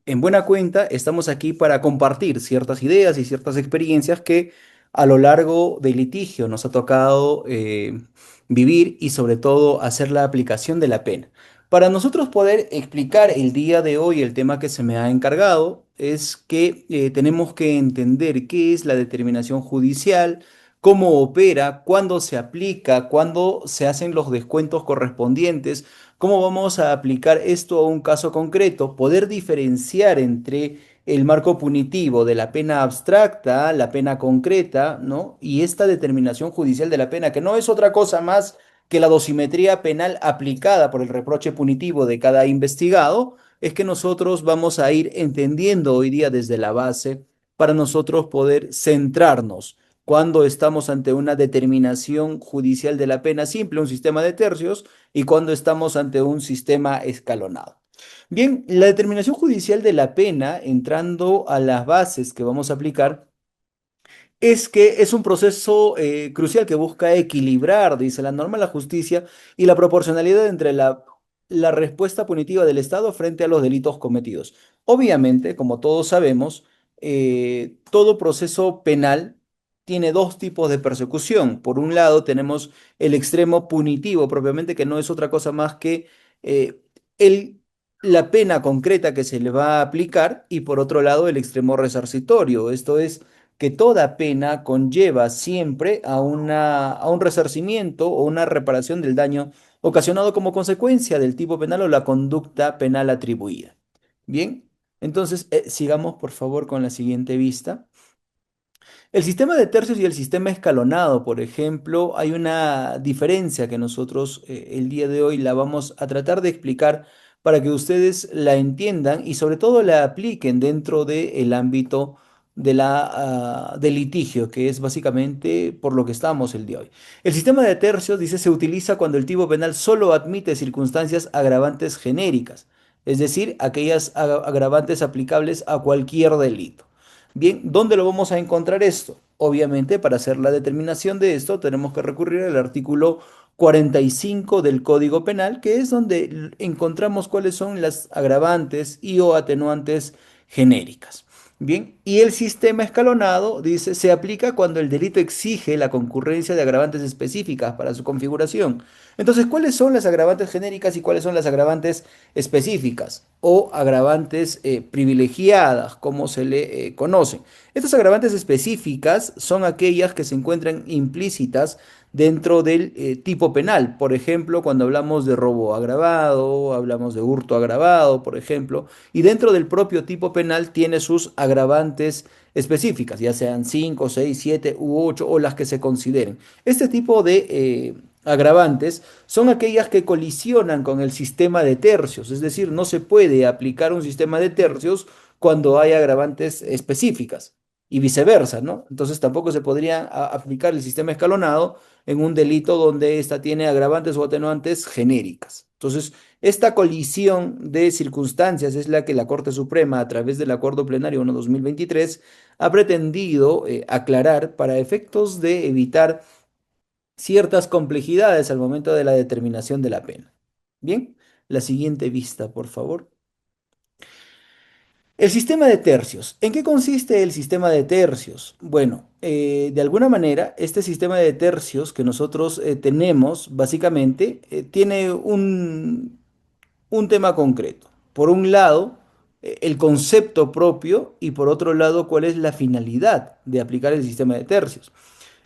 en buena cuenta estamos aquí para compartir ciertas ideas y ciertas experiencias que a lo largo del litigio nos ha tocado vivir y sobre todo hacer la aplicación de la pena. Para nosotros poder explicar el día de hoy el tema que se me ha encargado es que tenemos que entender qué es la determinación judicial, cómo opera, cuándo se aplica, cuándo se hacen los descuentos correspondientes. ¿Cómo vamos a aplicar esto a un caso concreto? Poder diferenciar entre el marco punitivo de la pena abstracta, la pena concreta, ¿no? Y esta determinación judicial de la pena, que no es otra cosa más que la dosimetría penal aplicada por el reproche punitivo de cada investigado, es que nosotros vamos a ir entendiendo hoy día desde la base para nosotros poder centrarnos cuando estamos ante una determinación judicial de la pena simple, un sistema de tercios, y cuando estamos ante un sistema escalonado. Bien, la determinación judicial de la pena, entrando a las bases que vamos a aplicar, es que es un proceso crucial que busca equilibrar, dice la norma, la justicia y la proporcionalidad entre la respuesta punitiva del Estado frente a los delitos cometidos. Obviamente, como todos sabemos, todo proceso penal tiene dos tipos de persecución. Por un lado, tenemos el extremo punitivo, propiamente, que no es otra cosa más que eh, el, la pena concreta que se le va a aplicar, y por otro lado, el extremo resarcitorio. Esto es que toda pena conlleva siempre a un resarcimiento o una reparación del daño ocasionado como consecuencia del tipo penal o la conducta penal atribuida. Bien, entonces sigamos por favor con la siguiente vista. El sistema de tercios y el sistema escalonado, por ejemplo, hay una diferencia que nosotros el día de hoy la vamos a tratar de explicar para que ustedes la entiendan y sobre todo la apliquen dentro del ámbito del litigio, que es básicamente por lo que estamos el día de hoy. El sistema de tercios, dice, se utiliza cuando el tipo penal solo admite circunstancias agravantes genéricas, es decir, aquellas agravantes aplicables a cualquier delito. Bien, ¿dónde lo vamos a encontrar esto? Obviamente, para hacer la determinación de esto, tenemos que recurrir al artículo 45 del Código Penal, que es donde encontramos cuáles son las agravantes y o atenuantes genéricas. Bien, y el sistema escalonado dice, se aplica cuando el delito exige la concurrencia de agravantes específicas para su configuración. Entonces, ¿cuáles son las agravantes genéricas y cuáles son las agravantes específicas o agravantes privilegiadas, como se le conocen? Estas agravantes específicas son aquellas que se encuentran implícitas dentro del tipo penal. Por ejemplo, cuando hablamos de robo agravado, hablamos de hurto agravado, por ejemplo, y dentro del propio tipo penal tiene sus agravantes específicas, ya sean 5, 6, 7 u 8 o las que se consideren. Este tipo de agravantes son aquellas que colisionan con el sistema de tercios, es decir, no se puede aplicar un sistema de tercios cuando hay agravantes específicas y viceversa, ¿no? Entonces tampoco se podría aplicar el sistema escalonado en un delito donde ésta tiene agravantes o atenuantes genéricas. Entonces, esta colisión de circunstancias es la que la Corte Suprema, a través del Acuerdo Plenario 1/2023, ha pretendido aclarar para efectos de evitar ciertas complejidades al momento de la determinación de la pena. Bien, la siguiente vista, por favor. El sistema de tercios. ¿En qué consiste el sistema de tercios? Bueno, de alguna manera, este sistema de tercios que nosotros tenemos, básicamente, tiene un tema concreto. Por un lado, el concepto propio y por otro lado, cuál es la finalidad de aplicar el sistema de tercios.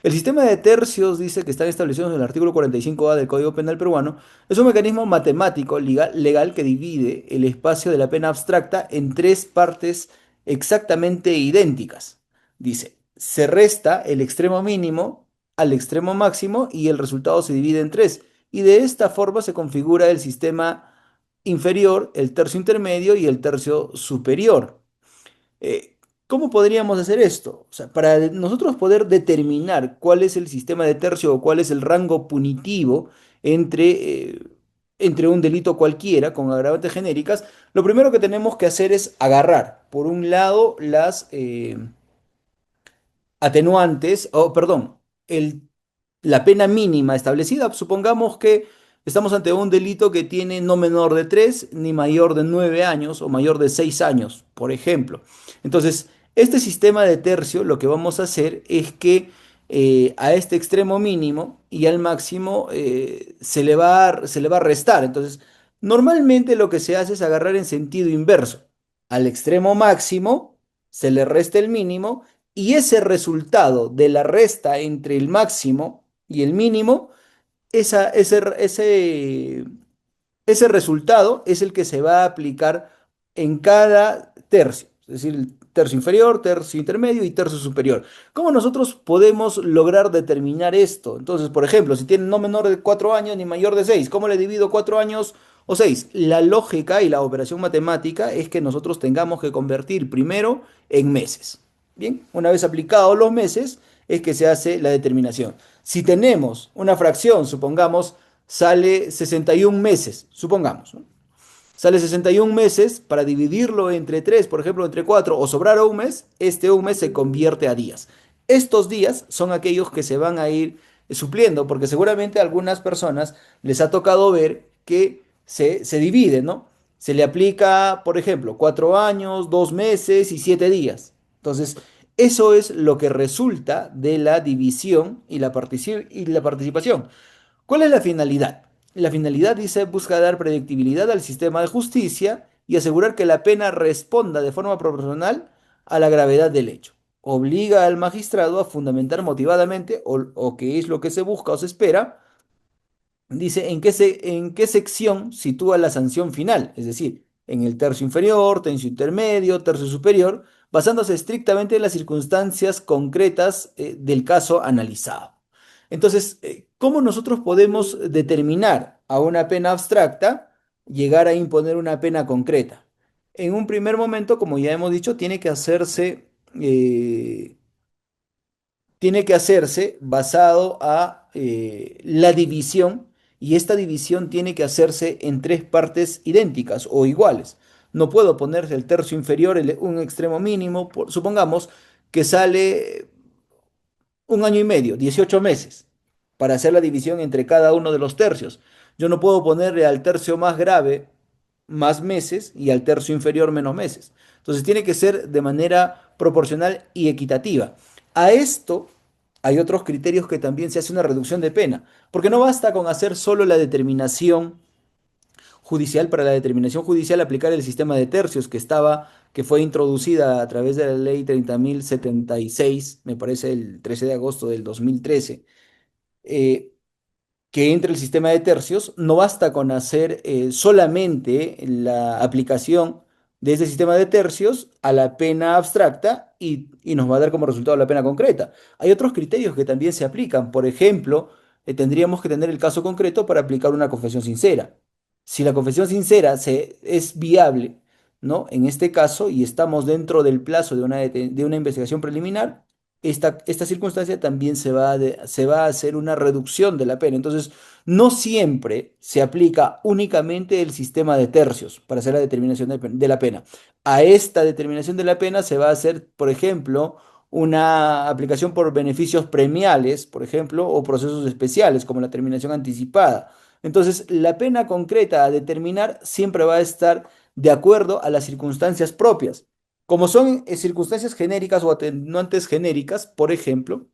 El sistema de tercios dice que están establecidos en el artículo 45A del Código Penal peruano. Es un mecanismo matemático legal que divide el espacio de la pena abstracta en tres partes exactamente idénticas. Dice, se resta el extremo mínimo al extremo máximo y el resultado se divide en tres. Y de esta forma se configura el sistema inferior, el tercio intermedio y el tercio superior. ¿Cómo podríamos hacer esto? O sea, para nosotros poder determinar cuál es el sistema de tercio o cuál es el rango punitivo entre, entre un delito cualquiera con agravantes genéricas, lo primero que tenemos que hacer es agarrar, por un lado, las atenuantes, o perdón, la pena mínima establecida. Supongamos que estamos ante un delito que tiene no menor de 3 ni mayor de 9 años o mayor de 6 años, por ejemplo. Entonces, este sistema de tercio lo que vamos a hacer es que a este extremo mínimo y al máximo se le va a restar. Entonces, normalmente lo que se hace es agarrar en sentido inverso. Al extremo máximo se le resta el mínimo y ese resultado de la resta entre el máximo y el mínimo, esa, ese resultado es el que se va a aplicar en cada tercio, es decir, el tercio inferior, tercio intermedio y tercio superior. ¿Cómo nosotros podemos lograr determinar esto? Entonces, por ejemplo, si tiene no menor de 4 años ni mayor de 6, ¿cómo le divido 4 años o 6? La lógica y la operación matemática es que nosotros tengamos que convertir primero en meses. Bien, una vez aplicados los meses, es que se hace la determinación. Si tenemos una fracción, supongamos, sale 61 meses, supongamos, ¿no? Sale 61 meses, para dividirlo entre 3, por ejemplo, entre 4 o sobrar un mes, este un mes se convierte a días. Estos días son aquellos que se van a ir supliendo, porque seguramente a algunas personas les ha tocado ver que se divide, ¿no? Se le aplica, por ejemplo, 4 años, 2 meses y 7 días. Entonces, eso es lo que resulta de la división y y la participación. ¿Cuál es la finalidad? La finalidad dice busca dar predictibilidad al sistema de justicia y asegurar que la pena responda de forma proporcional a la gravedad del hecho. Obliga al magistrado a fundamentar motivadamente o qué es lo que se busca o se espera. Dice en qué sección sitúa la sanción final, es decir, en el tercio inferior, tercio intermedio, tercio superior, basándose estrictamente en las circunstancias concretas del caso analizado. Entonces, ¿cómo nosotros podemos determinar a una pena abstracta, llegar a imponer una pena concreta? En un primer momento, como ya hemos dicho, eh, tiene que hacerse basado a la división y esta división tiene que hacerse en tres partes idénticas o iguales. No puedo ponerse el tercio inferior, un extremo mínimo, supongamos que sale un año y medio, 18 meses, para hacer la división entre cada uno de los tercios. Yo no puedo ponerle al tercio más grave más meses y al tercio inferior menos meses. Entonces tiene que ser de manera proporcional y equitativa. A esto hay otros criterios que también se hace una reducción de pena, porque no basta con hacer solo la determinación judicial. Para la determinación judicial aplicar el sistema de tercios que fue introducida a través de la ley 30.076, me parece el 13 de agosto del 2013, eh, que entre el sistema de tercios. No basta con hacer solamente la aplicación de ese sistema de tercios a la pena abstracta y nos va a dar como resultado la pena concreta. Hay otros criterios que también se aplican. Por ejemplo, tendríamos que tener el caso concreto para aplicar una confesión sincera. Si la confesión sincera es viable, ¿no? En este caso, y estamos dentro del plazo de una investigación preliminar, esta circunstancia también se va a hacer una reducción de la pena. Entonces, no siempre se aplica únicamente el sistema de tercios para hacer la determinación de la pena. A esta determinación de la pena se va a hacer, por ejemplo, una aplicación por beneficios premiales, por ejemplo, o procesos especiales, como la terminación anticipada. Entonces, la pena concreta a determinar siempre va a estar de acuerdo a las circunstancias propias. Como son circunstancias genéricas o atenuantes genéricas, por ejemplo,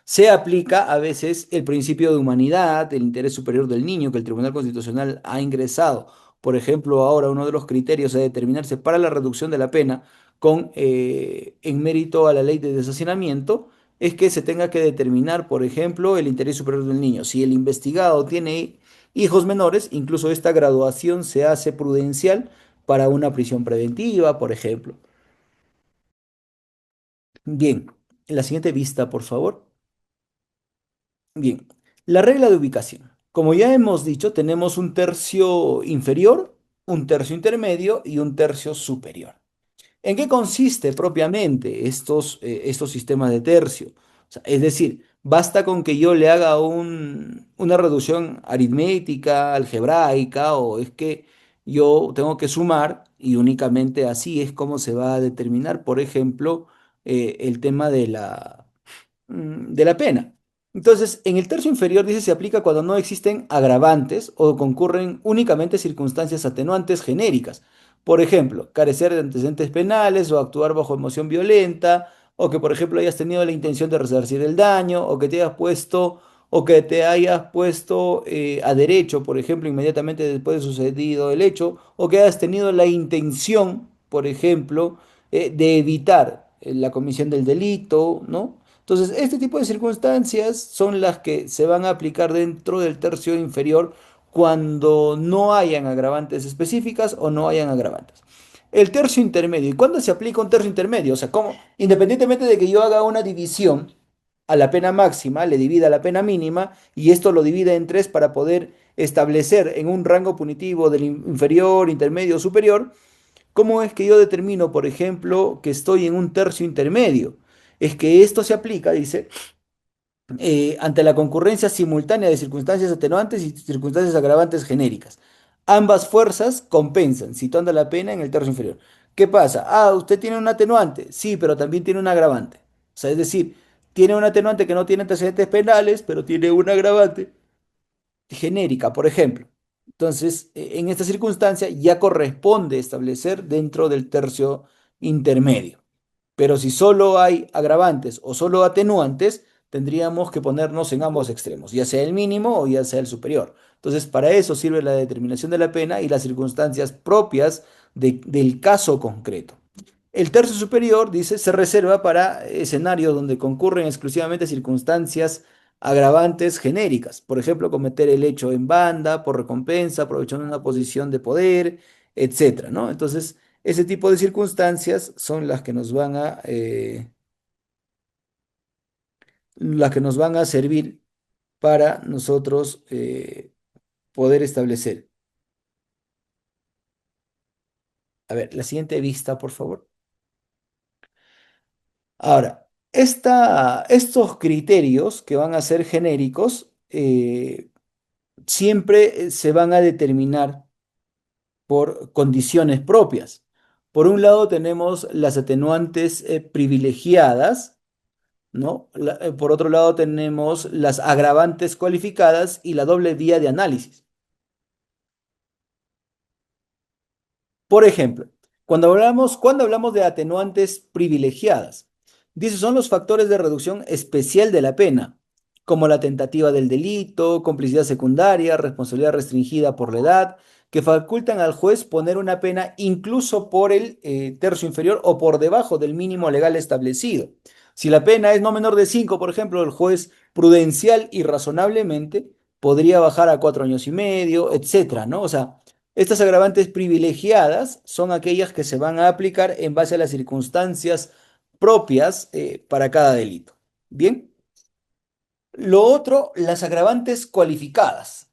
se aplica a veces el principio de humanidad, del interés superior del niño que el Tribunal Constitucional ha ingresado. Por ejemplo, ahora uno de los criterios a determinarse para la reducción de la pena en mérito a la ley de deshacinamiento es que se tenga que determinar, por ejemplo, el interés superior del niño. Si el investigado tiene hijos menores, incluso esta graduación se hace prudencial para una prisión preventiva, por ejemplo. Bien, en la siguiente vista, por favor. Bien, la regla de ubicación. Como ya hemos dicho, tenemos un tercio inferior, un tercio intermedio y un tercio superior. ¿En qué consiste propiamente estos sistemas de tercio? O sea, es decir, basta con que yo le haga una reducción aritmética, algebraica, o es que yo tengo que sumar y únicamente así es como se va a determinar, por ejemplo, el tema de la pena. Entonces, en el tercio inferior dice se aplica cuando no existen agravantes o concurren únicamente circunstancias atenuantes genéricas. Por ejemplo, carecer de antecedentes penales o actuar bajo emoción violenta, o que por ejemplo hayas tenido la intención de resarcir el daño, o que te hayas puesto, a derecho, por ejemplo, inmediatamente después de sucedido el hecho, o que hayas tenido la intención, por ejemplo, de evitar la comisión del delito, ¿no? Entonces, este tipo de circunstancias son las que se van a aplicar dentro del tercio inferior cuando no hayan agravantes específicas o no hayan agravantes. El tercio intermedio. ¿Y cuándo se aplica un tercio intermedio? O sea, ¿cómo? Independientemente de que yo haga una división a la pena máxima, le divida a la pena mínima y esto lo divida en tres para poder establecer en un rango punitivo del inferior, intermedio o superior. ¿Cómo es que yo determino, por ejemplo, que estoy en un tercio intermedio? Es que esto se aplica, dice, ante la concurrencia simultánea de circunstancias atenuantes y circunstancias agravantes genéricas. Ambas fuerzas compensan, situando la pena en el tercio inferior. ¿Qué pasa? Ah, usted tiene un atenuante, sí, pero también tiene un agravante. O sea, es decir, tiene un atenuante que no tiene antecedentes penales, pero tiene un agravante genérica, por ejemplo. Entonces, en esta circunstancia ya corresponde establecer dentro del tercio intermedio. Pero si solo hay agravantes o solo atenuantes, tendríamos que ponernos en ambos extremos, ya sea el mínimo o ya sea el superior. Entonces, para eso sirve la determinación de la pena y las circunstancias propias del caso concreto. El tercio superior, dice, se reserva para escenarios donde concurren exclusivamente circunstancias agravantes genéricas. Por ejemplo, cometer el hecho en banda, por recompensa, aprovechando una posición de poder, etcétera, ¿no? Entonces, ese tipo de circunstancias son las que nos van a servir para nosotros poder establecer. A ver, la siguiente vista, por favor. Ahora, estos criterios que van a ser genéricos siempre se van a determinar por condiciones propias. Por un lado tenemos las atenuantes privilegiadas, ¿no? Por otro lado tenemos las agravantes cualificadas y la doble vía de análisis. Por ejemplo, cuando hablamos de atenuantes privilegiadas, dice son los factores de reducción especial de la pena, como la tentativa del delito, complicidad secundaria, responsabilidad restringida por la edad, que facultan al juez poner una pena incluso por el tercio inferior o por debajo del mínimo legal establecido. Si la pena es no menor de 5, por ejemplo, el juez prudencial y razonablemente podría bajar a 4 años y medio, etcétera, ¿no? O sea, estas agravantes privilegiadas son aquellas que se van a aplicar en base a las circunstancias propias para cada delito. Bien, lo otro, las agravantes cualificadas.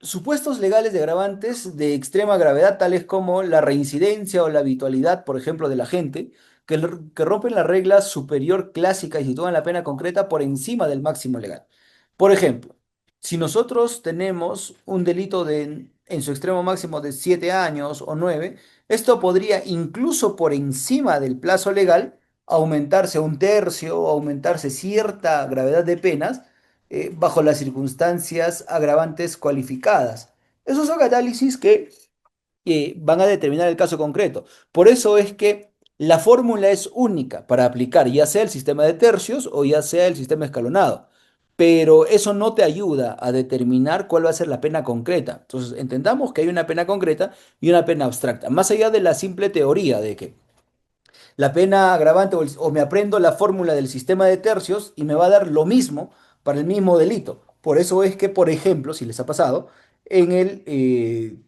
Supuestos legales de agravantes de extrema gravedad, tales como la reincidencia o la habitualidad, por ejemplo, del agente, que rompen la regla superior clásica y sitúan la pena concreta por encima del máximo legal. Por ejemplo, si nosotros tenemos un delito en su extremo máximo de 7 años o 9, esto podría incluso por encima del plazo legal aumentarse a un tercio o aumentarse cierta gravedad de penas bajo las circunstancias agravantes cualificadas. Esos son análisis que van a determinar el caso concreto. Por eso es que la fórmula es única para aplicar ya sea el sistema de tercios o ya sea el sistema escalonado. Pero eso no te ayuda a determinar cuál va a ser la pena concreta. Entonces, entendamos que hay una pena concreta y una pena abstracta. Más allá de la simple teoría de que la pena agravante o me aprendo la fórmula del sistema de tercios y me va a dar lo mismo para el mismo delito. Por eso es que, por ejemplo, si les ha pasado, en en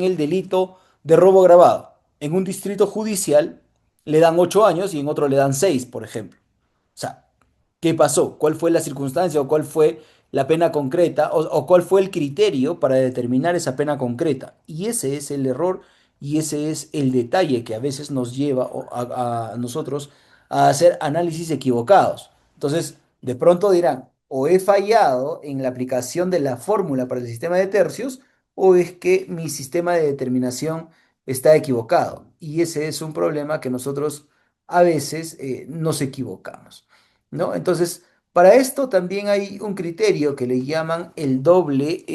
el delito de robo agravado, en un distrito judicial le dan 8 años y en otro le dan 6, por ejemplo. O sea, ¿qué pasó? ¿Cuál fue la circunstancia o cuál fue la pena concreta o cuál fue el criterio para determinar esa pena concreta? Y ese es el error y ese es el detalle que a veces nos lleva a nosotros a hacer análisis equivocados. Entonces, de pronto dirán, o he fallado en la aplicación de la fórmula para el sistema de tercios, o es que mi sistema de determinación está equivocado. Y ese es un problema que nosotros a veces nos equivocamos. ¿no? Entonces, para esto también hay un criterio que le llaman el doble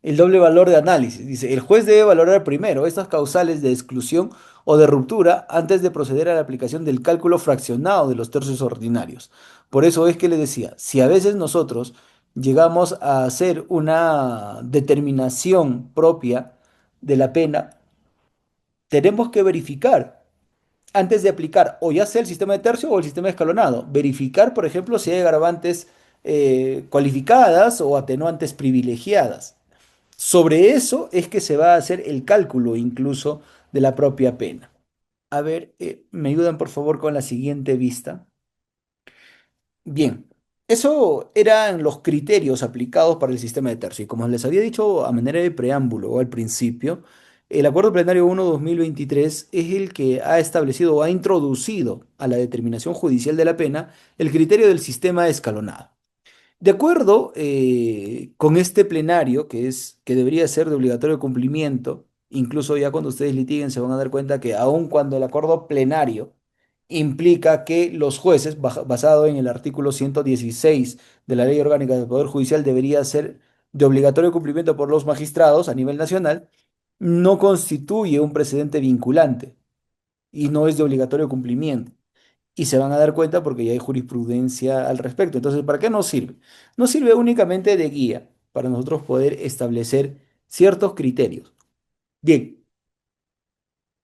valor de análisis. Dice, el juez debe valorar primero estas causales de exclusión o de ruptura antes de proceder a la aplicación del cálculo fraccionado de los tercios ordinarios. Por eso es que le decía, si a veces nosotros llegamos a hacer una determinación propia de la pena, tenemos que verificar antes de aplicar o ya sea el sistema de tercio o el sistema escalonado. Verificar, por ejemplo, si hay agravantes cualificadas o atenuantes privilegiadas. Sobre eso es que se va a hacer el cálculo incluso de la propia pena. A ver, ¿me ayudan por favor con la siguiente vista? Bien, eso eran los criterios aplicados para el sistema de tercio. Y como les había dicho a manera de preámbulo o al principio, el Acuerdo Plenario 1/2023 es el que ha establecido o ha introducido a la determinación judicial de la pena el criterio del sistema escalonado. De acuerdo con este plenario, que debería ser de obligatorio cumplimiento, incluso ya cuando ustedes litiguen se van a dar cuenta que aun cuando el acuerdo plenario implica que los jueces, basado en el artículo 116 de la Ley Orgánica del Poder Judicial, debería ser de obligatorio cumplimiento por los magistrados a nivel nacional, no constituye un precedente vinculante y no es de obligatorio cumplimiento y se van a dar cuenta porque ya hay jurisprudencia al respecto. Entonces, ¿para qué nos sirve? Nos sirve únicamente de guía para nosotros poder establecer ciertos criterios. Bien,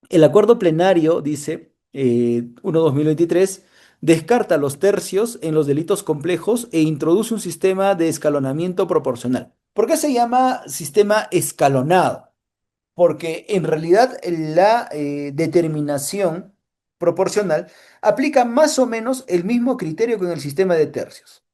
el acuerdo plenario dice 1/2023 descarta los tercios en los delitos complejos e introduce un sistema de escalonamiento proporcional. ¿Por qué se llama sistema escalonado? Porque en realidad la determinación proporcional aplica más o menos el mismo criterio que en el sistema de tercios.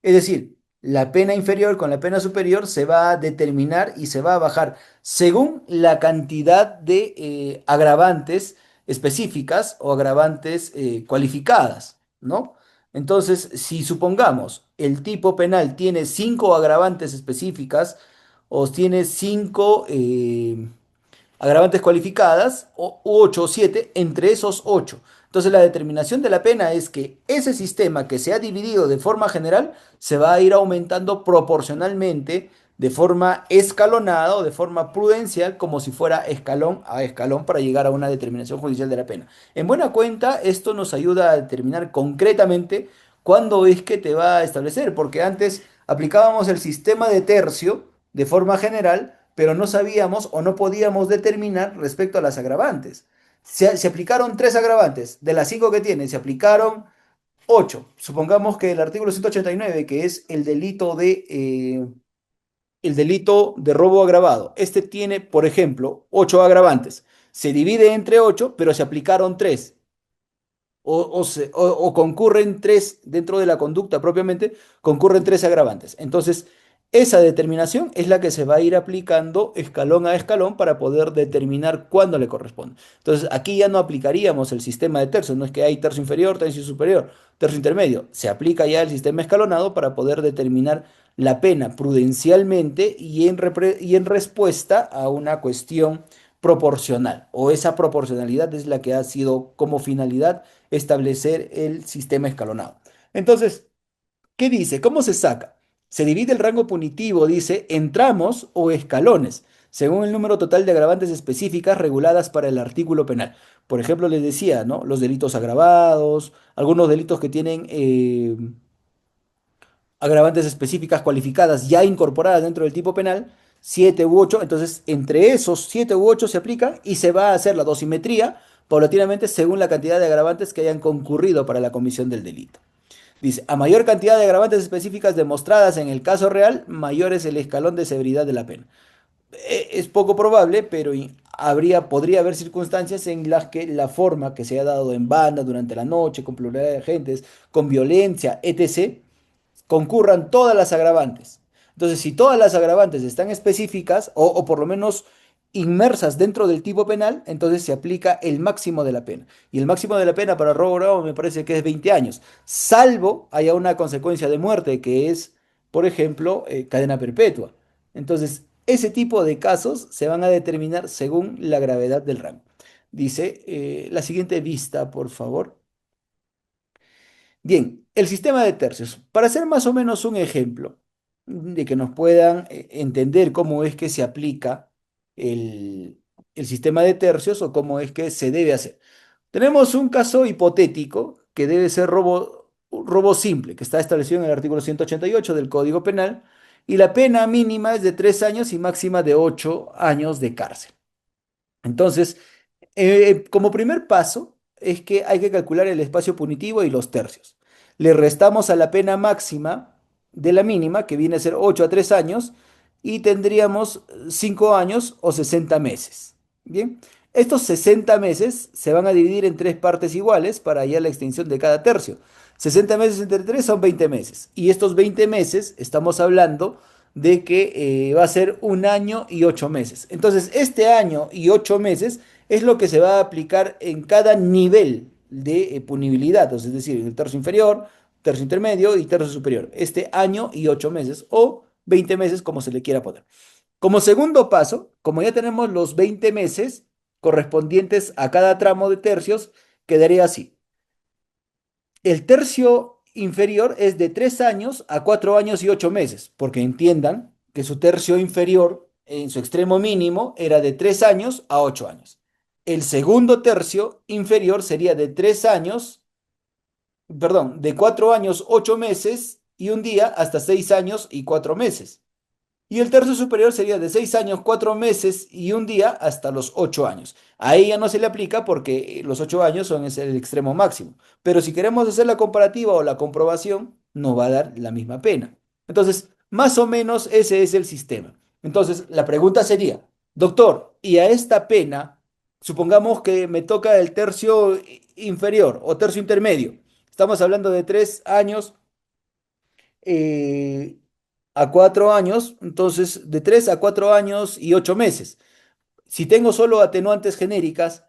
Es decir, la pena inferior con la pena superior se va a determinar y se va a bajar según la cantidad de agravantes específicas o agravantes cualificadas, ¿no? Entonces, si supongamos el tipo penal tiene cinco agravantes específicas o tiene cinco agravantes cualificadas, o 8 o 7, entre esos 8. Entonces la determinación de la pena es que ese sistema que se ha dividido de forma general se va a ir aumentando proporcionalmente de forma escalonada o de forma prudencial, como si fuera escalón a escalón para llegar a una determinación judicial de la pena. En buena cuenta, esto nos ayuda a determinar concretamente cuándo es que te va a establecer, porque antes aplicábamos el sistema de tercio de forma general, pero no sabíamos o no podíamos determinar respecto a las agravantes. Se aplicaron tres agravantes, de las cinco que tienen, se aplicaron ocho. Supongamos que el artículo 189, que es el delito de robo agravado, este tiene, por ejemplo, ocho agravantes. Se divide entre ocho, pero se aplicaron tres o concurren tres dentro de la conducta propiamente, concurren tres agravantes. Entonces, esa determinación es la que se va a ir aplicando escalón a escalón para poder determinar cuándo le corresponde. Entonces, aquí ya no aplicaríamos el sistema de tercios, no es que hay tercio inferior, tercio superior, tercio intermedio. Se aplica ya el sistema escalonado para poder determinar la pena prudencialmente y en respuesta a una cuestión proporcional, o esa proporcionalidad es la que ha sido como finalidad establecer el sistema escalonado. Entonces, ¿qué dice? ¿Cómo se saca? Se divide el rango punitivo, dice, en tramos o escalones, según el número total de agravantes específicas reguladas para el artículo penal. Por ejemplo, les decía, ¿no? Los delitos agravados, algunos delitos que tienen agravantes específicas cualificadas ya incorporadas dentro del tipo penal, 7 u 8, entonces entre esos 7 u 8 se aplican y se va a hacer la dosimetría paulatinamente según la cantidad de agravantes que hayan concurrido para la comisión del delito. Dice, a mayor cantidad de agravantes específicas demostradas en el caso real, mayor es el escalón de severidad de la pena. Es poco probable, pero podría haber circunstancias en las que la forma que se ha dado en banda durante la noche, con pluralidad de agentes, con violencia, etc., concurran todas las agravantes. Entonces, si todas las agravantes están específicas o por lo menos inmersas dentro del tipo penal, entonces se aplica el máximo de la pena. Y el máximo de la pena para robo grave me parece que es 20 años, salvo haya una consecuencia de muerte que es, por ejemplo, cadena perpetua. Entonces, ese tipo de casos se van a determinar según la gravedad del rango. Dice la siguiente vista, por favor. Bien, el sistema de tercios. Para hacer más o menos un ejemplo de que nos puedan entender cómo es que se aplica el, el sistema de tercios o cómo es que se debe hacer. Tenemos un caso hipotético que debe ser robo simple, que está establecido en el artículo 188 del Código Penal, y la pena mínima es de 3 años y máxima de 8 años de cárcel. Entonces, como primer paso, es que hay que calcular el espacio punitivo y los tercios. Le restamos a la pena máxima de la mínima, que viene a ser 8 a 3 años, y tendríamos 5 años o 60 meses. Bien, estos 60 meses se van a dividir en tres partes iguales para hallar la extensión de cada tercio. 60 meses entre 3 son 20 meses. Y estos 20 meses estamos hablando de que va a ser 1 año y 8 meses. Entonces, este año y 8 meses es lo que se va a aplicar en cada nivel de punibilidad, es decir, en el tercio inferior, tercio intermedio y tercio superior. Este año y 8 meses o 20 meses, como se le quiera poner. Como segundo paso, como ya tenemos los 20 meses correspondientes a cada tramo de tercios, quedaría así. El tercio inferior es de 3 años a 4 años y 8 meses, porque entiendan que su tercio inferior en su extremo mínimo era de 3 años a 8 años. El segundo tercio inferior sería de 3 años, perdón, de 4 años, 8 meses y un día hasta 6 años y 4 meses. Y el tercio superior sería de 6 años, 4 meses y un día hasta los 8 años. A ella no se le aplica porque los 8 años son es el extremo máximo. Pero si queremos hacer la comparativa o la comprobación, nos va a dar la misma pena. Entonces, más o menos ese es el sistema. Entonces, la pregunta sería, doctor, ¿y a esta pena, supongamos que me toca el tercio inferior o tercio intermedio? Estamos hablando de 3 años eh, a 4 años, entonces de 3 a 4 años y 8 meses. Si tengo solo atenuantes genéricas,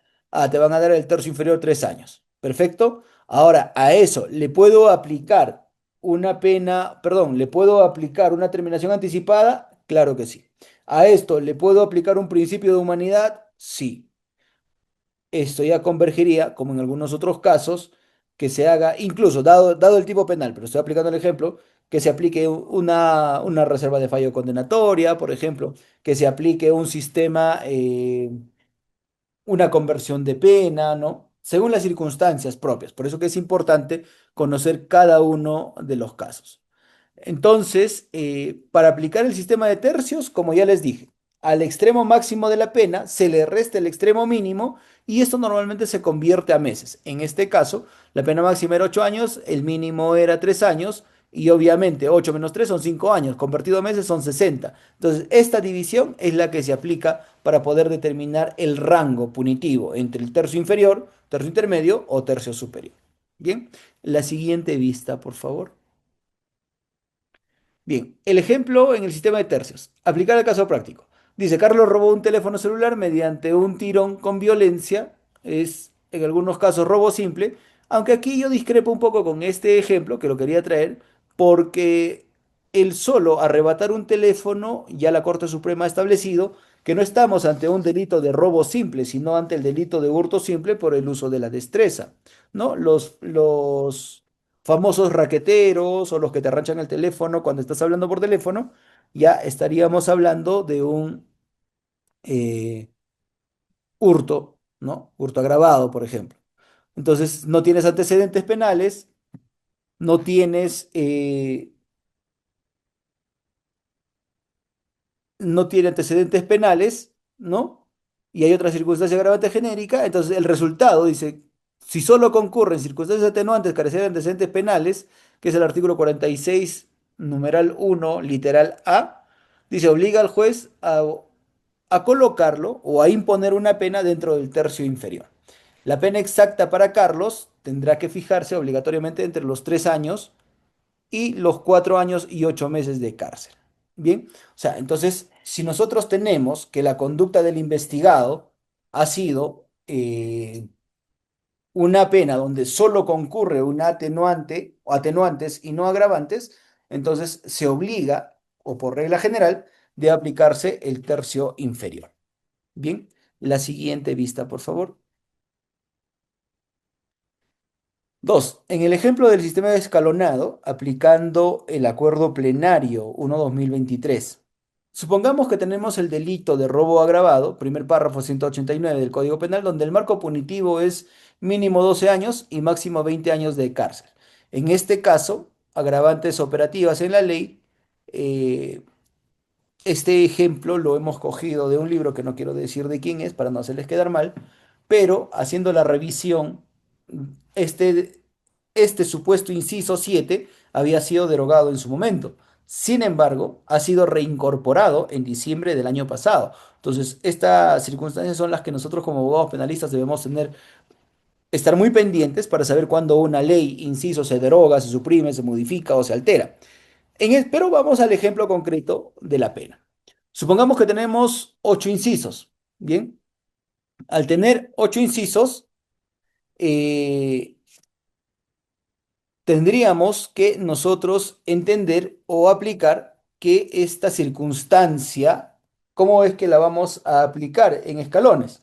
te van a dar el tercio inferior 3 años. Perfecto. Ahora, a eso le puedo aplicar una pena, perdón, le puedo aplicar una terminación anticipada, claro que sí. A esto le puedo aplicar un principio de humanidad, sí. Esto ya convergería, como en algunos otros casos, que se haga, incluso dado el tipo penal, pero estoy aplicando el ejemplo, que se aplique una reserva de fallo condenatoria, por ejemplo, que se aplique un sistema, una conversión de pena, ¿no? Según las circunstancias propias. Por eso que es importante conocer cada uno de los casos. Entonces, para aplicar el sistema de tercios, como ya les dije, al extremo máximo de la pena se le resta el extremo mínimo y esto normalmente se convierte a meses. En este caso, la pena máxima era 8 años, el mínimo era 3 años y obviamente 8 menos 3 son 5 años, convertido a meses son 60. Entonces, esta división es la que se aplica para poder determinar el rango punitivo entre el tercio inferior, tercio intermedio o tercio superior. Bien, la siguiente vista, por favor. Bien, el ejemplo en el sistema de tercios. Aplicar el caso práctico. Dice, Carlos robó un teléfono celular mediante un tirón con violencia. Es en algunos casos robo simple. Aunque aquí yo discrepo un poco con este ejemplo, que lo quería traer, porque el solo arrebatar un teléfono, ya la Corte Suprema ha establecido que no estamos ante un delito de robo simple, sino ante el delito de hurto simple por el uso de la destreza, ¿no? Los famosos raqueteros o los que te arranchan el teléfono cuando estás hablando por teléfono, ya estaríamos hablando de un eh, hurto, ¿no? Hurto agravado, por ejemplo. Entonces, no tienes antecedentes penales, no tienes, no tiene antecedentes penales, ¿no? Y hay otra circunstancia agravante genérica, entonces el resultado dice, si solo concurren circunstancias atenuantes carecer de antecedentes penales, que es el artículo 46 numeral 1 literal A, dice, obliga al juez a colocarlo o a imponer una pena dentro del tercio inferior. La pena exacta para Carlos tendrá que fijarse obligatoriamente entre los 3 años y los 4 años y 8 meses de cárcel. Bien, o sea, entonces, si nosotros tenemos que la conducta del investigado ha sido una pena donde solo concurre un atenuante o atenuantes y no agravantes, entonces se obliga, o por regla general, de aplicarse el tercio inferior. Bien, la siguiente vista, por favor. Dos, en el ejemplo del sistema escalonado, aplicando el acuerdo plenario 1/2023, supongamos que tenemos el delito de robo agravado, primer párrafo 189 del Código Penal, donde el marco punitivo es mínimo 12 años y máximo 20 años de cárcel. En este caso, agravantes operativas en la ley, eh, este ejemplo lo hemos cogido de un libro que no quiero decir de quién es para no hacerles quedar mal, pero haciendo la revisión, este, este supuesto inciso 7 había sido derogado en su momento. Sin embargo, ha sido reincorporado en diciembre del año pasado. Entonces, estas circunstancias son las que nosotros como abogados penalistas debemos estar muy pendientes para saber cuándo una ley, inciso, se deroga, se suprime, se modifica o se altera. Pero vamos al ejemplo concreto de la pena. Supongamos que tenemos 8 incisos. Bien, al tener 8 incisos, eh, tendríamos que nosotros entender o aplicar que esta circunstancia, ¿cómo es que la vamos a aplicar en escalones?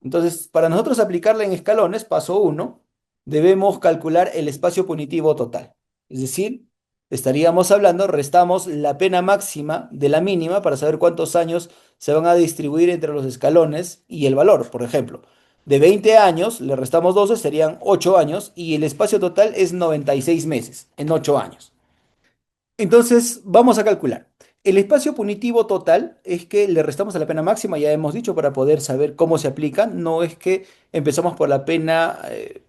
Entonces, para nosotros aplicarla en escalones, paso uno, debemos calcular el espacio punitivo total. Es decir, estaríamos hablando, restamos la pena máxima de la mínima para saber cuántos años se van a distribuir entre los escalones y el valor. Por ejemplo, de 20 años, le restamos 12, serían 8 años y el espacio total es 96 meses en 8 años. Entonces, vamos a calcular. El espacio punitivo total es que le restamos a la pena máxima, ya hemos dicho, para poder saber cómo se aplica. No es que empezamos por la pena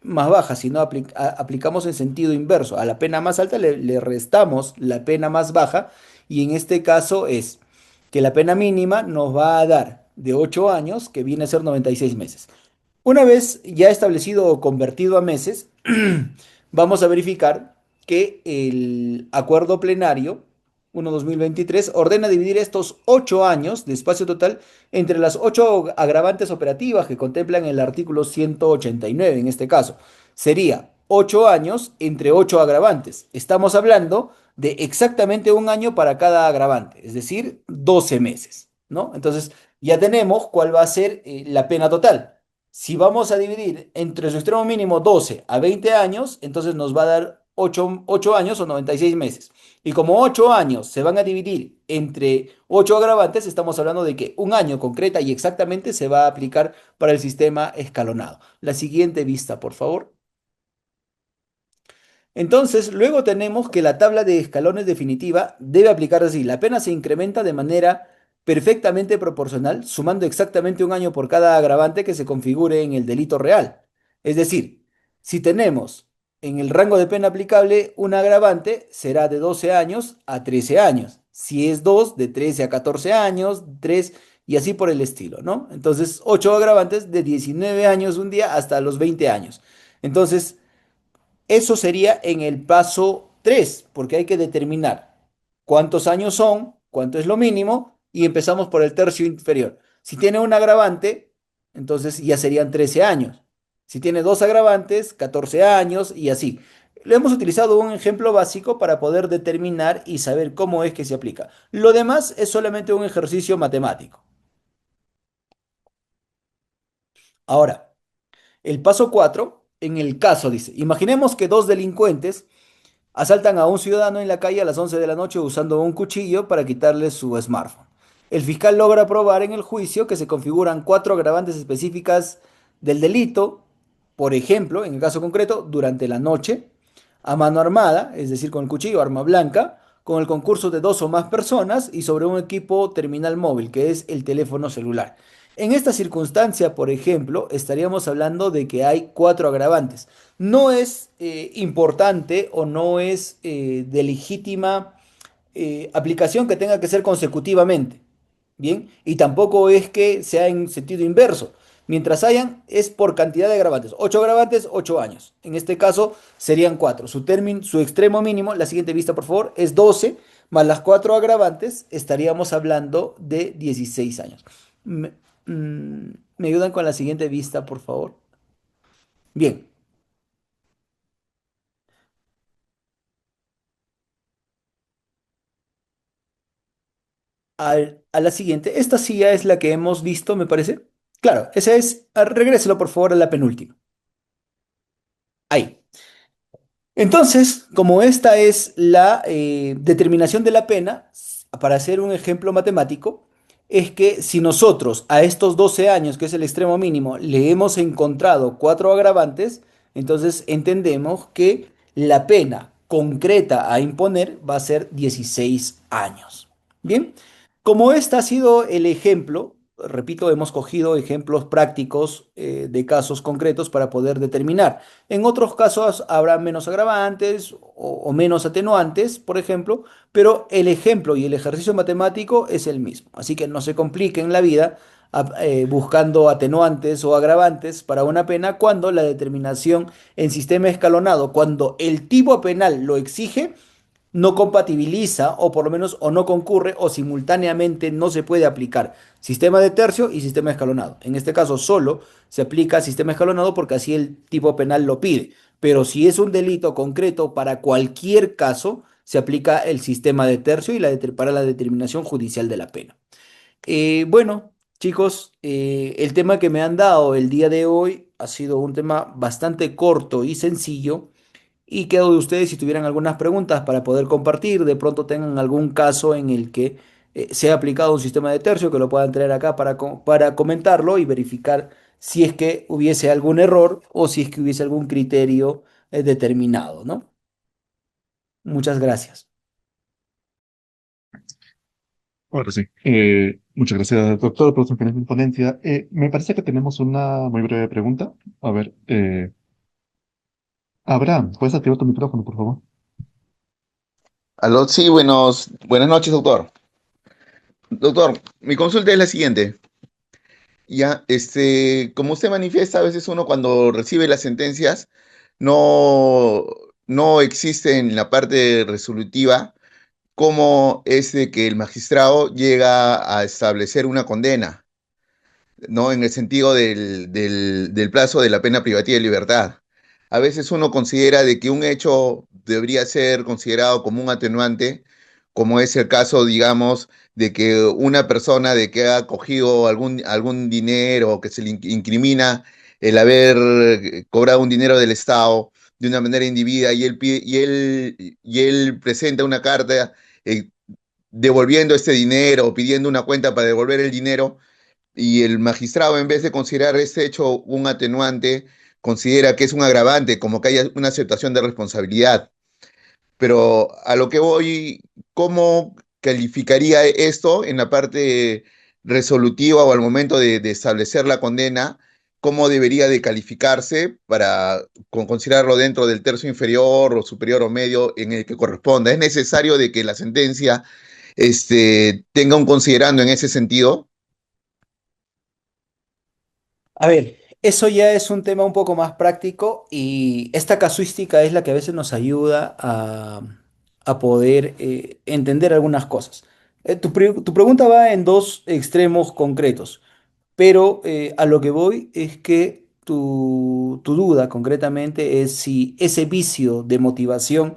más baja, sino aplicamos en sentido inverso. A la pena más alta le restamos la pena más baja y en este caso es que la pena mínima nos va a dar de 8 años, que viene a ser 96 meses. Una vez ya establecido o convertido a meses, vamos a verificar que el acuerdo plenario 1/2023 ordena dividir estos 8 años de espacio total entre las 8 agravantes operativas que contemplan el artículo 189 en este caso. Sería 8 años entre 8 agravantes. Estamos hablando de exactamente un año para cada agravante, es decir, 12 meses, ¿no? Entonces ya tenemos cuál va a ser la pena total. Si vamos a dividir entre su extremo mínimo 12 a 20 años, entonces nos va a dar 8 años o 96 meses. Y como 8 años se van a dividir entre 8 agravantes, estamos hablando de que un año concreta y exactamente se va a aplicar para el sistema escalonado. La siguiente vista, por favor. Entonces, luego tenemos que la tabla de escalones definitiva debe aplicarse así. La pena se incrementa de manera perfectamente proporcional, sumando exactamente un año por cada agravante que se configure en el delito real. Es decir, si tenemos en el rango de pena aplicable un agravante, será de 12 años a 13 años. Si es 2, de 13 a 14 años, 3 y así por el estilo, ¿no? Entonces, 8 agravantes de 19 años un día hasta los 20 años. Entonces, eso sería en el paso 3, porque hay que determinar cuántos años son, cuánto es lo mínimo, y empezamos por el tercio inferior. Si tiene un agravante, entonces ya serían 13 años. Si tiene dos agravantes, 14 años y así. Le hemos utilizado un ejemplo básico para poder determinar y saber cómo es que se aplica. Lo demás es solamente un ejercicio matemático. Ahora, el paso 4, en el caso, dice, imaginemos que dos delincuentes asaltan a un ciudadano en la calle a las 11 de la noche usando un cuchillo para quitarle su smartphone. El fiscal logra probar en el juicio que se configuran cuatro agravantes específicas del delito, por ejemplo, en el caso concreto, durante la noche, a mano armada, es decir, con el cuchillo, arma blanca, con el concurso de dos o más personas y sobre un equipo terminal móvil, que es el teléfono celular. En esta circunstancia, por ejemplo, estaríamos hablando de que hay cuatro agravantes. No es importante o no es de legítima aplicación que tenga que ser consecutivamente. Bien, y tampoco es que sea en sentido inverso. Mientras hayan, es por cantidad de agravantes. 8 agravantes, 8 años. En este caso serían 4. Su extremo mínimo, la siguiente vista, por favor, es 12, más las 4 agravantes, estaríamos hablando de 16 años. ¿Me, ¿me ayudan con la siguiente vista, por favor? Bien, a la siguiente. Esta sí ya es la que hemos visto, me parece. Claro, esa es. Regréselo, por favor, a la penúltima. Ahí. Entonces, como esta es la determinación de la pena, para hacer un ejemplo matemático, es que si nosotros a estos 12 años, que es el extremo mínimo, le hemos encontrado cuatro agravantes, entonces entendemos que la pena concreta a imponer va a ser 16 años. Bien, como este ha sido el ejemplo, repito, hemos cogido ejemplos prácticos de casos concretos para poder determinar. En otros casos habrá menos agravantes o menos atenuantes, por ejemplo, pero el ejemplo y el ejercicio matemático es el mismo. Así que no se compliquen la vida buscando atenuantes o agravantes para una pena cuando la determinación en sistema escalonado, cuando el tipo penal lo exige, no compatibiliza o por lo menos o no concurre o simultáneamente no se puede aplicar sistema de tercio y sistema escalonado. En este caso solo se aplica sistema escalonado porque así el tipo penal lo pide. Pero si es un delito concreto para cualquier caso, se aplica el sistema de tercio y para la determinación judicial de la pena. Bueno, chicos, el tema que me han dado el día de hoy ha sido un tema bastante corto y sencillo. Y quedo de ustedes si tuvieran algunas preguntas para poder compartir, de pronto tengan algún caso en el que se ha aplicado un sistema de tercio, que lo puedan traer acá para comentarlo y verificar si es que hubiese algún error o si es que hubiese algún criterio determinado, ¿no? Muchas gracias. Ahora sí. Muchas gracias, doctor, por su excelente ponencia. Me parece que tenemos una muy breve pregunta. A ver, Abraham, ¿puedes activar tu micrófono, por favor? Aló, sí, buenas noches, doctor. Doctor, mi consulta es la siguiente. Ya, como usted manifiesta, a veces uno cuando recibe las sentencias no, no existe en la parte resolutiva cómo es de que el magistrado llega a establecer una condena, ¿no? En el sentido del plazo de la pena privativa de libertad. A veces uno considera de que un hecho debería ser considerado como un atenuante, como es el caso, digamos, de que una persona de que ha cogido algún dinero, que se le incrimina el haber cobrado un dinero del Estado de una manera indebida y él presenta una carta eh, devolviendo este dinero o pidiendo una cuenta para devolver el dinero y el magistrado, en vez de considerar este hecho un atenuante, considera que es un agravante, como que haya una aceptación de responsabilidad. Pero a lo que voy, ¿cómo calificaría esto en la parte resolutiva o al momento de establecer la condena? ¿Cómo debería de calificarse para considerarlo dentro del tercio inferior o superior o medio en el que corresponda? ¿Es necesario de que la sentencia tenga un considerando en ese sentido? A ver, eso ya es un tema un poco más práctico y esta casuística es la que a veces nos ayuda a poder entender algunas cosas. Tu pregunta va en dos extremos concretos. Pero a lo que voy es que tu duda concretamente es si ese vicio de motivación,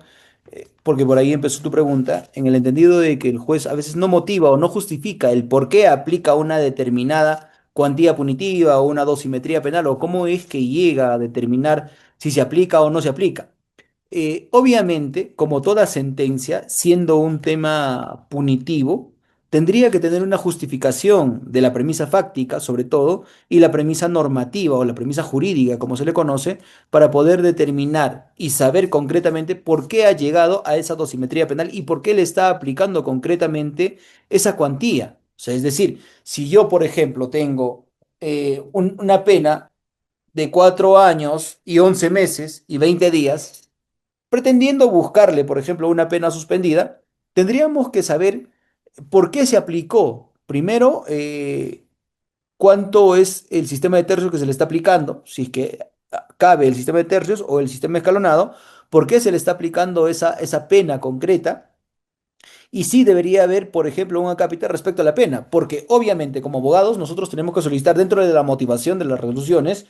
porque por ahí empezó tu pregunta, en el entendido de que el juez a veces no motiva o no justifica el por qué aplica una determinada cuantía punitiva o una dosimetría penal o cómo es que llega a determinar si se aplica o no se aplica. Obviamente, como toda sentencia, siendo un tema punitivo, tendría que tener una justificación de la premisa fáctica, sobre todo, y la premisa normativa o la premisa jurídica, como se le conoce, para poder determinar y saber concretamente por qué ha llegado a esa dosimetría penal y por qué le está aplicando concretamente esa cuantía. O sea, es decir, si yo, por ejemplo, tengo una pena de 4 años y 11 meses y 20 días, pretendiendo buscarle, por ejemplo, una pena suspendida, tendríamos que saber por qué se aplicó. Primero, cuánto es el sistema de tercios que se le está aplicando, si es que cabe el sistema de tercios o el sistema escalonado, por qué se le está aplicando esa pena concreta. Y sí debería haber, por ejemplo, un acápite respecto a la pena, porque obviamente como abogados nosotros tenemos que solicitar dentro de la motivación de las resoluciones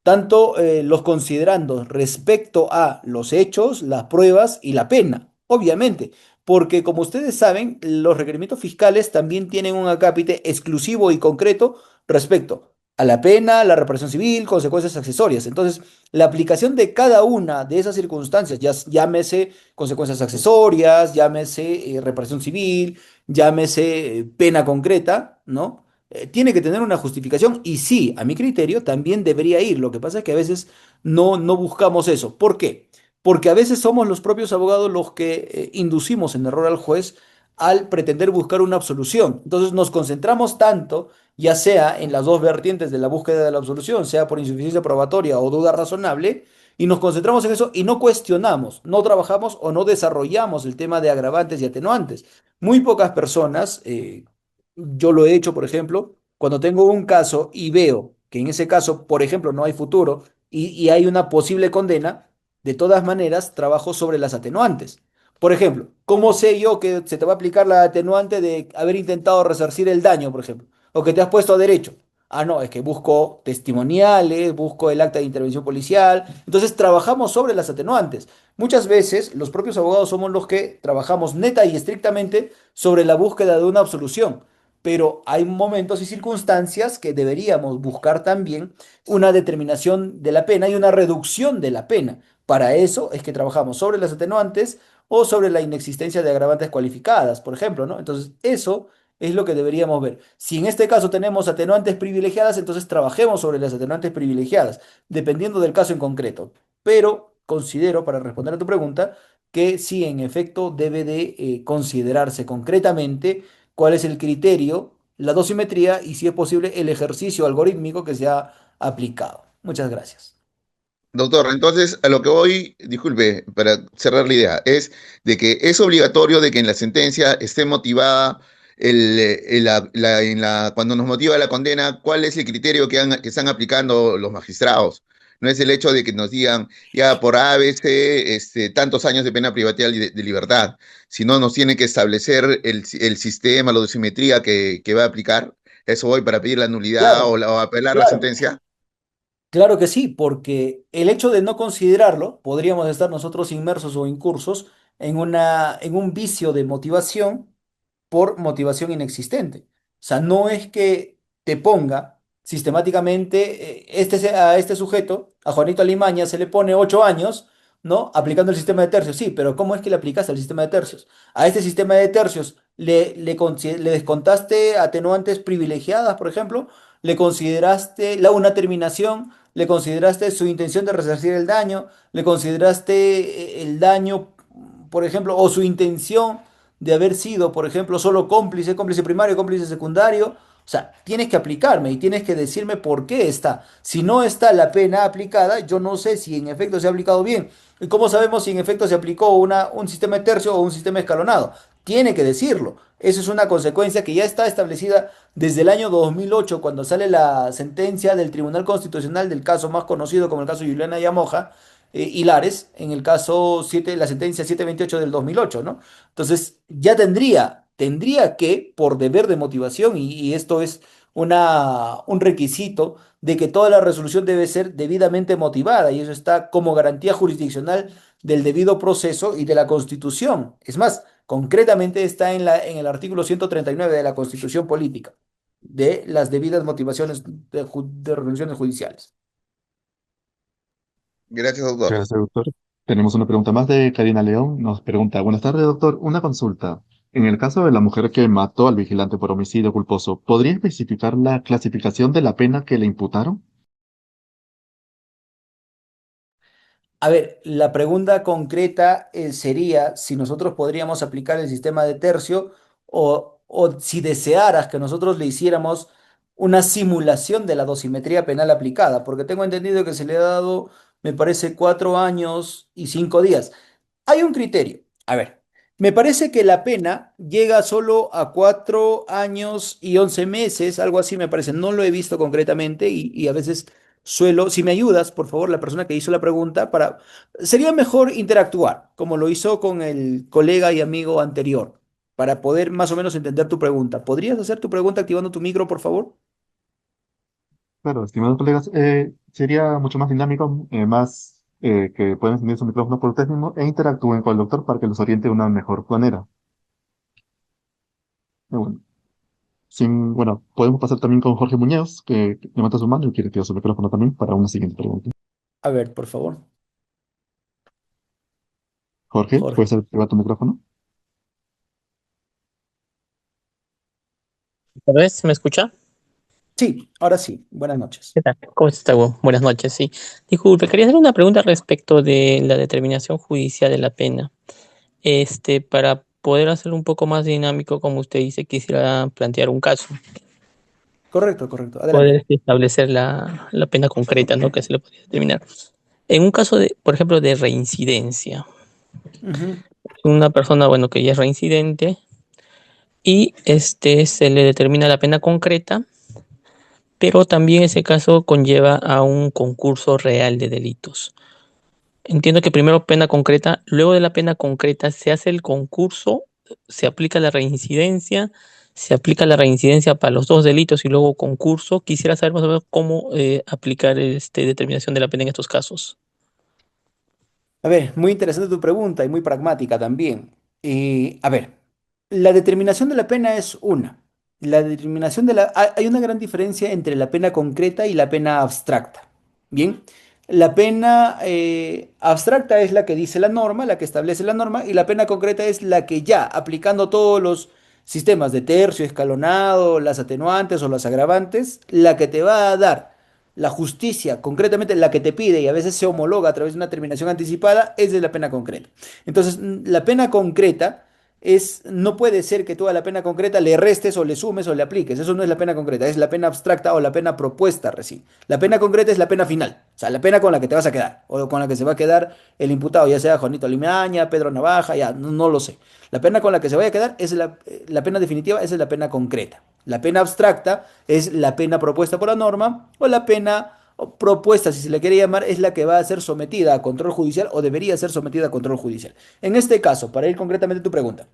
tanto los considerandos respecto a los hechos, las pruebas y la pena, obviamente, porque como ustedes saben, los requerimientos fiscales también tienen un acápite exclusivo y concreto respecto a la pena, la reparación civil, consecuencias accesorias. Entonces, la aplicación de cada una de esas circunstancias, ya llámese consecuencias accesorias, llámese reparación civil, llámese pena concreta, ¿no? Tiene que tener una justificación y sí, a mi criterio, también debería ir. Lo que pasa es que a veces no buscamos eso. ¿Por qué? Porque a veces somos los propios abogados los que inducimos en error al juez al pretender buscar una absolución. Entonces nos concentramos tanto, ya sea en las dos vertientes de la búsqueda de la absolución, sea por insuficiencia probatoria o duda razonable, y nos concentramos en eso y no cuestionamos, no trabajamos o no desarrollamos el tema de agravantes y atenuantes. Muy pocas personas, yo lo he hecho, por ejemplo, cuando tengo un caso y veo que en ese caso, por ejemplo, no hay futuro y hay una posible condena, de todas maneras trabajo sobre las atenuantes. Por ejemplo, ¿cómo sé yo que se te va a aplicar la atenuante de haber intentado resarcir el daño, por ejemplo? O que te has puesto a derecho. Ah, no, es que busco testimoniales, busco el acta de intervención policial. Entonces trabajamos sobre las atenuantes. Muchas veces los propios abogados somos los que trabajamos neta y estrictamente sobre la búsqueda de una absolución. Pero hay momentos y circunstancias que deberíamos buscar también una determinación de la pena y una reducción de la pena. Para eso es que trabajamos sobre las atenuantes o sobre la inexistencia de agravantes cualificadas, por ejemplo, ¿no? Entonces, eso es lo que deberíamos ver. Si en este caso tenemos atenuantes privilegiadas, entonces trabajemos sobre las atenuantes privilegiadas, dependiendo del caso en concreto. Pero considero, para responder a tu pregunta, que sí, en efecto, debe de considerarse concretamente cuál es el criterio, la dosimetría y, si es posible, el ejercicio algorítmico que se ha aplicado. Muchas gracias. Doctor, entonces a lo que voy, disculpe, para cerrar la idea, es de que es obligatorio de que en la sentencia esté motivada cuando nos motiva la condena, cuál es el criterio que están aplicando los magistrados. No es el hecho de que nos digan ya por ABC tantos años de pena privativa de libertad, sino nos tiene que establecer el sistema, la dosimetría que va a aplicar. Eso voy para pedir la nulidad Claro, o apelar la claro. sentencia. Claro que sí, porque el hecho de no considerarlo, podríamos estar nosotros inmersos o incursos en un vicio de motivación por motivación inexistente. O sea, no es que te ponga sistemáticamente a este sujeto, a Juanito Alimaña, se le pone 8 años, ¿no? Aplicando el sistema de tercios. Sí, pero ¿cómo es que le aplicaste el sistema de tercios? A este sistema de tercios le descontaste atenuantes privilegiadas, por ejemplo, le consideraste una terminación, le consideraste su intención de resarcir el daño, le consideraste el daño, por ejemplo, o su intención de haber sido, por ejemplo, solo cómplice, cómplice primario, cómplice secundario. O sea, tienes que aplicarme y tienes que decirme por qué está. Si no está la pena aplicada, yo no sé si en efecto se ha aplicado bien. ¿Y cómo sabemos si en efecto se aplicó un sistema de tercio o un sistema escalonado? Tiene que decirlo. Eso es una consecuencia que ya está establecida desde el año 2008, cuando sale la sentencia del Tribunal Constitucional del caso más conocido como el caso Juliana Yamoja, Hilares, en el caso 7, la sentencia 728 del 2008, ¿no? Entonces, ya tendría que, por deber de motivación, y esto es un requisito, de que toda la resolución debe ser debidamente motivada, y eso está como garantía jurisdiccional del debido proceso y de la Constitución. Es más, concretamente está en el artículo 139 de la Constitución Política, de las debidas motivaciones de resoluciones judiciales. Gracias, doctor. Gracias, doctor. Tenemos una pregunta más de Karina León. Nos pregunta, buenas tardes, doctor. Una consulta. En el caso de la mujer que mató al vigilante por homicidio culposo, ¿podría especificar la clasificación de la pena que le imputaron? A ver, la pregunta concreta sería si nosotros podríamos aplicar el sistema de tercio o si desearas que nosotros le hiciéramos una simulación de la dosimetría penal aplicada, porque tengo entendido que se le ha dado, me parece, 4 años y 5 días. Hay un criterio. A ver, me parece que la pena llega solo a 4 años y 11 meses, algo así me parece. No lo he visto concretamente y a veces suelo, si me ayudas, por favor, la persona que hizo la pregunta, sería mejor interactuar, como lo hizo con el colega y amigo anterior, para poder más o menos entender tu pregunta. ¿Podrías hacer tu pregunta activando tu micro, por favor? Claro, estimados colegas, sería mucho más dinámico, más que puedan encender su micrófono por ustedes mismos e interactúen con el doctor para que los oriente de una mejor manera. Bueno. Bueno, podemos pasar también con Jorge Muñoz, que levanta su mano y quiere tirar su micrófono también para una siguiente pregunta. A ver, por favor, Jorge, Jorge. ¿puedes activar tu micrófono? ¿Otra vez? ¿Me escucha? Sí, ahora sí. Buenas noches. ¿Qué tal? ¿Cómo está, Hugo? Buenas noches, sí. Disculpe, quería hacer una pregunta respecto de la determinación judicial de la pena. Para poder hacerlo un poco más dinámico, como usted dice, quisiera plantear un caso, Correcto, correcto. Adelante. poder establecer la pena concreta, ¿no? Que se le podría determinar. En un caso de, por ejemplo, de reincidencia, Ujú. una persona, bueno, que ya es reincidente y se le determina la pena concreta, pero también ese caso conlleva a un concurso real de delitos. Entiendo que primero pena concreta, luego de la pena concreta se hace el concurso, se aplica la reincidencia para los dos delitos y luego concurso. Quisiera saber más o menos cómo aplicar determinación de la pena en estos casos. A ver, muy interesante tu pregunta y muy pragmática también. A ver, la determinación de la pena es una. La determinación de la... Hay una gran diferencia entre la pena concreta y la pena abstracta. Bien, la pena abstracta es la que dice la norma, la que establece la norma, y la pena concreta es la que ya, aplicando todos los sistemas de tercio, escalonado, las atenuantes o las agravantes, la que te va a dar la justicia, concretamente la que te pide y a veces se homologa a través de una terminación anticipada, es de la pena concreta. Entonces, la pena concreta no puede ser que tú a la pena concreta le restes o le sumes o le apliques. Eso no es la pena concreta, es la pena abstracta o la pena propuesta recién. La pena concreta es la pena final, o sea, la pena con la que te vas a quedar o con la que se va a quedar el imputado, ya sea Juanito Limeaña, Pedro Navaja, ya, no lo sé. La pena con la que se vaya a quedar es la pena definitiva, esa es la pena concreta. La pena abstracta es la pena propuesta por la norma o la pena propuesta, si se le quiere llamar, es la que va a ser sometida a control judicial o debería ser sometida a control judicial. En este caso, para ir concretamente a tu pregunta,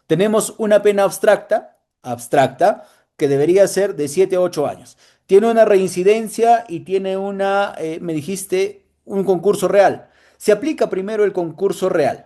tenemos una pena abstracta, que debería ser de 7 a 8 años. Tiene una reincidencia y tiene me dijiste, un concurso real. Se aplica primero el concurso real.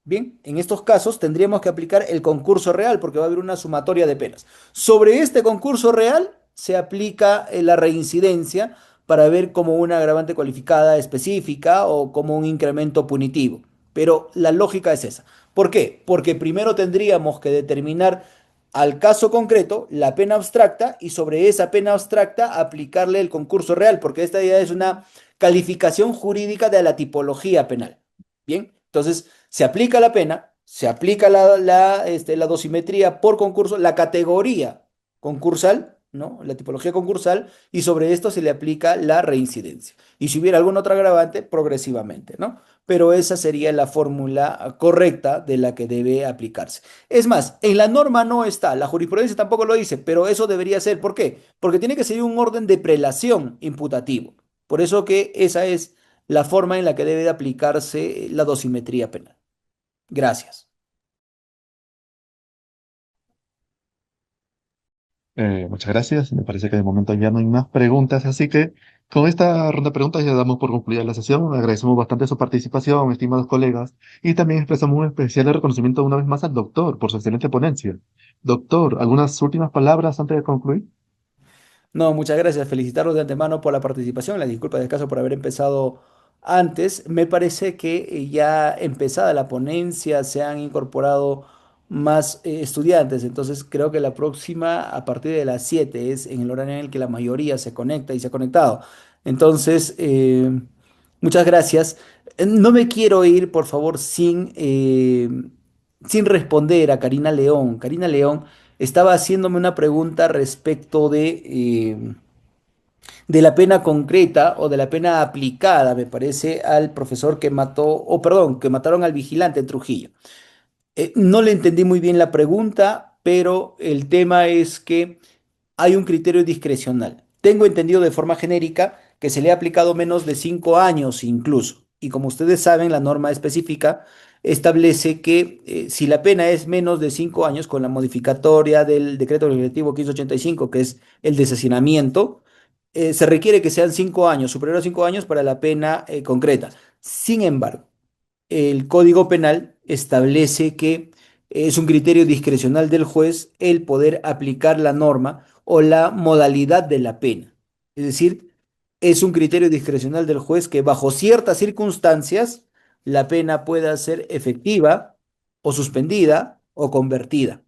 Bien, en estos casos tendríamos que aplicar el concurso real porque va a haber una sumatoria de penas. Sobre este concurso real se aplica la reincidencia para ver como una agravante cualificada específica o como un incremento punitivo. Pero la lógica es esa. ¿Por qué? Porque primero tendríamos que determinar al caso concreto la pena abstracta y sobre esa pena abstracta aplicarle el concurso real, porque esta ya es una calificación jurídica de la tipología penal. Bien, entonces se aplica la pena, se aplica la dosimetría por concurso, la categoría concursal, ¿no? La tipología concursal, y sobre esto se le aplica la reincidencia. Y si hubiera algún otro agravante, progresivamente, ¿no? Pero esa sería la fórmula correcta de la que debe aplicarse. Es más, en la norma no está, la jurisprudencia tampoco lo dice, pero eso debería ser. ¿Por qué? Porque tiene que ser un orden de prelación imputativo. Por eso que esa es la forma en la que debe de aplicarse la dosimetría penal. Gracias. Muchas gracias. Me parece que de momento ya no hay más preguntas, así que con esta ronda de preguntas ya damos por concluida la sesión. Agradecemos bastante su participación, estimados colegas, y también expresamos un especial reconocimiento una vez más al doctor por su excelente ponencia. Doctor, ¿algunas últimas palabras antes de concluir? No, muchas gracias. Felicitarlos de antemano por la participación. La disculpa de caso por haber empezado antes. Me parece que ya empezada la ponencia se han incorporado más estudiantes. Entonces creo que la próxima a partir de las 7 es en el horario en el que la mayoría se conecta y se ha conectado. Entonces, muchas gracias. No me quiero ir, por favor, sin responder a Karina León. Karina León estaba haciéndome una pregunta respecto de la pena concreta o de la pena aplicada, me parece, al profesor que mató, o perdón, que mataron al vigilante en Trujillo. No le entendí muy bien la pregunta, pero el tema es que hay un criterio discrecional. Tengo entendido de forma genérica que se le ha aplicado menos de 5 años incluso. Y como ustedes saben, la norma específica establece que si la pena es menos de 5 años, con la modificatoria del decreto legislativo 1585, que es el desacinamiento, se requiere que sean 5 años, superior a 5 años para la pena concreta. Sin embargo, el Código Penal establece que es un criterio discrecional del juez el poder aplicar la norma o la modalidad de la pena. Es decir, es un criterio discrecional del juez que bajo ciertas circunstancias la pena pueda ser efectiva o suspendida o convertida.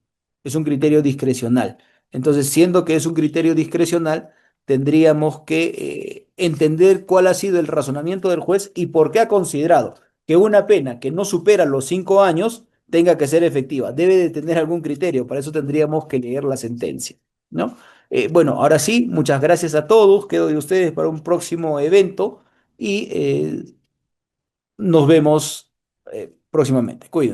Es un criterio discrecional. Entonces, siendo que es un criterio discrecional, tendríamos que entender cuál ha sido el razonamiento del juez y por qué ha considerado que una pena que no supera los 5 años tenga que ser efectiva. Debe de tener algún criterio, para eso tendríamos que leer la sentencia, ¿no? Bueno, ahora sí, muchas gracias a todos, quedo de ustedes para un próximo evento y nos vemos próximamente. Cuídense.